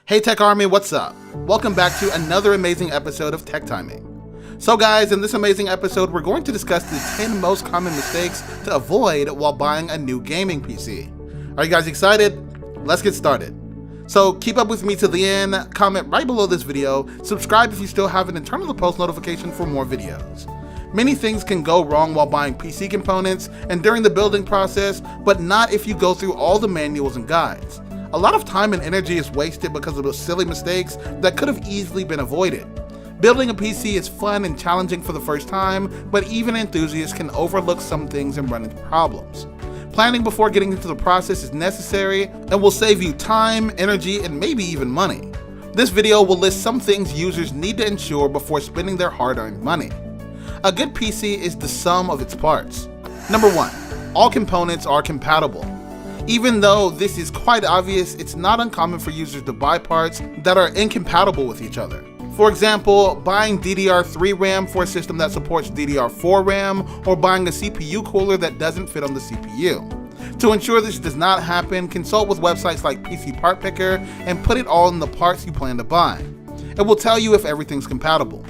Hey Tech Army, what's up? Welcome back to another amazing episode of Tech Timing. So guys, in this amazing episode, we're going to discuss the 10 most common mistakes to avoid while buying a new gaming PC. Are you guys excited? Let's get started. So keep up with me to the end, comment right below this video, subscribe if you still haven't, and turn on the post notification for more videos. Many things can go wrong while buying PC components and during the building process, but not if you go through all the manuals and guides. A lot of time and energy is wasted because of those silly mistakes that could have easily been avoided. Building a PC is fun and challenging for the first time, but even enthusiasts can overlook some things and run into problems. Planning before getting into the process is necessary and will save you time, energy, and maybe even money. This video will list some things users need to ensure before spending their hard-earned money. A good PC is the sum of its parts. Number 1, all components are compatible. Even though this is quite obvious, it's not uncommon for users to buy parts that are incompatible with each other. For example, buying DDR3 RAM for a system that supports DDR4 RAM, or buying a CPU cooler that doesn't fit on the CPU. To ensure this does not happen, consult with websites like PC Part Picker and put it all in the parts you plan to buy. It will tell you if everything's compatible.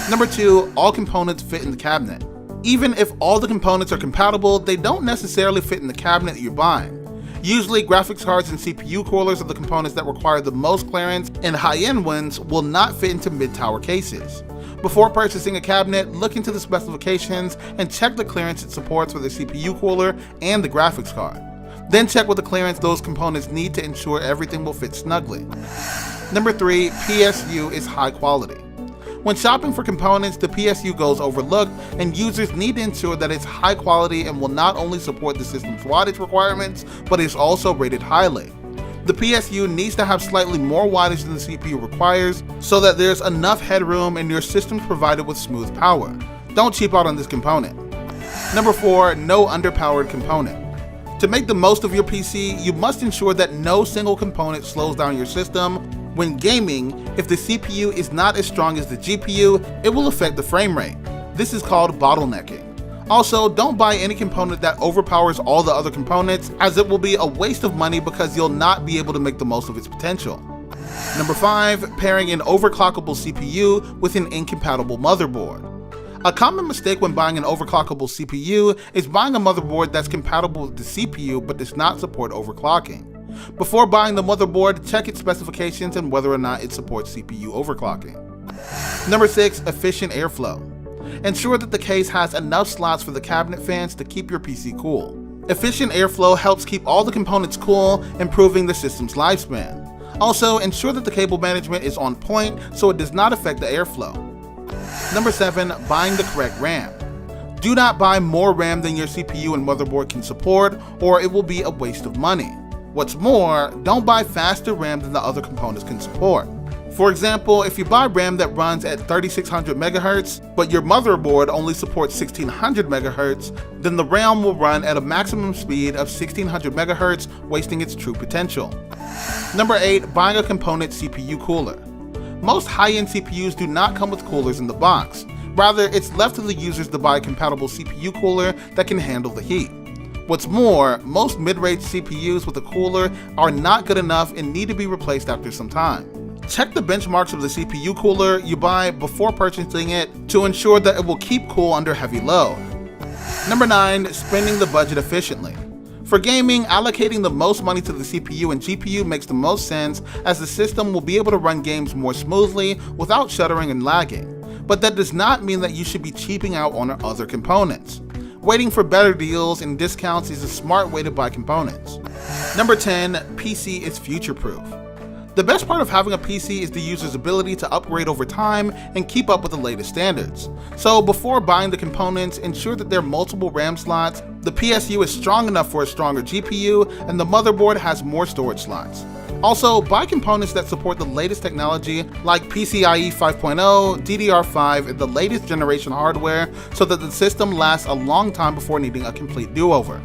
Number 2, all components fit in the cabinet. Even if all the components are compatible, they don't necessarily fit in the cabinet that you're buying. Usually, graphics cards and CPU coolers are the components that require the most clearance, and high-end ones will not fit into mid-tower cases. Before purchasing a cabinet, look into the specifications and check the clearance it supports for the CPU cooler and the graphics card. Then check what the clearance those components need to ensure everything will fit snugly. Number 3, PSU is high quality. When shopping for components, the PSU goes overlooked, and users need to ensure that it's high quality and will not only support the system's wattage requirements, but is also rated highly. The PSU needs to have slightly more wattage than the CPU requires, so that there's enough headroom and your system's provided with smooth power. Don't cheap out on this component. Number 4, no underpowered component. To make the most of your PC, you must ensure that no single component slows down your system. When gaming, if the CPU is not as strong as the GPU, it will affect the frame rate. This is called bottlenecking. Also, don't buy any component that overpowers all the other components, as it will be a waste of money because you'll not be able to make the most of its potential. Number 5, pairing an overclockable CPU with an incompatible motherboard. A common mistake when buying an overclockable CPU is buying a motherboard that's compatible with the CPU but does not support overclocking. Before buying the motherboard, check its specifications and whether or not it supports CPU overclocking. Number 6, efficient airflow. Ensure that the case has enough slots for the cabinet fans to keep your PC cool. Efficient airflow helps keep all the components cool, improving the system's lifespan. Also, ensure that the cable management is on point so it does not affect the airflow. Number 7, buying the correct RAM. Do not buy more RAM than your CPU and motherboard can support, or it will be a waste of money. What's more, don't buy faster RAM than the other components can support. For example, if you buy RAM that runs at 3600 MHz, but your motherboard only supports 1600 MHz, then the RAM will run at a maximum speed of 1600 MHz, wasting its true potential. Number 8, buying a component CPU cooler. Most high-end CPUs do not come with coolers in the box. Rather, it's left to the users to buy a compatible CPU cooler that can handle the heat. What's more, most mid-range CPUs with a cooler are not good enough and need to be replaced after some time. Check the benchmarks of the CPU cooler you buy before purchasing it to ensure that it will keep cool under heavy load. Number 9, spending the budget efficiently. For gaming, allocating the most money to the CPU and GPU makes the most sense, as the system will be able to run games more smoothly without shuddering and lagging. But that does not mean that you should be cheaping out on other components. Waiting for better deals and discounts is a smart way to buy components. Number 10, PC is future-proof. The best part of having a PC is the user's ability to upgrade over time and keep up with the latest standards. So before buying the components, ensure that there are multiple RAM slots, the PSU is strong enough for a stronger GPU, and the motherboard has more storage slots. Also, buy components that support the latest technology like PCIe 5.0, DDR5, and the latest generation hardware so that the system lasts a long time before needing a complete do-over.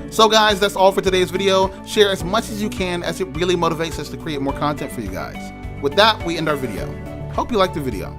So guys, that's all for today's video. Share as much as you can, as it really motivates us to create more content for you guys. With that, we end our video. Hope you liked the video.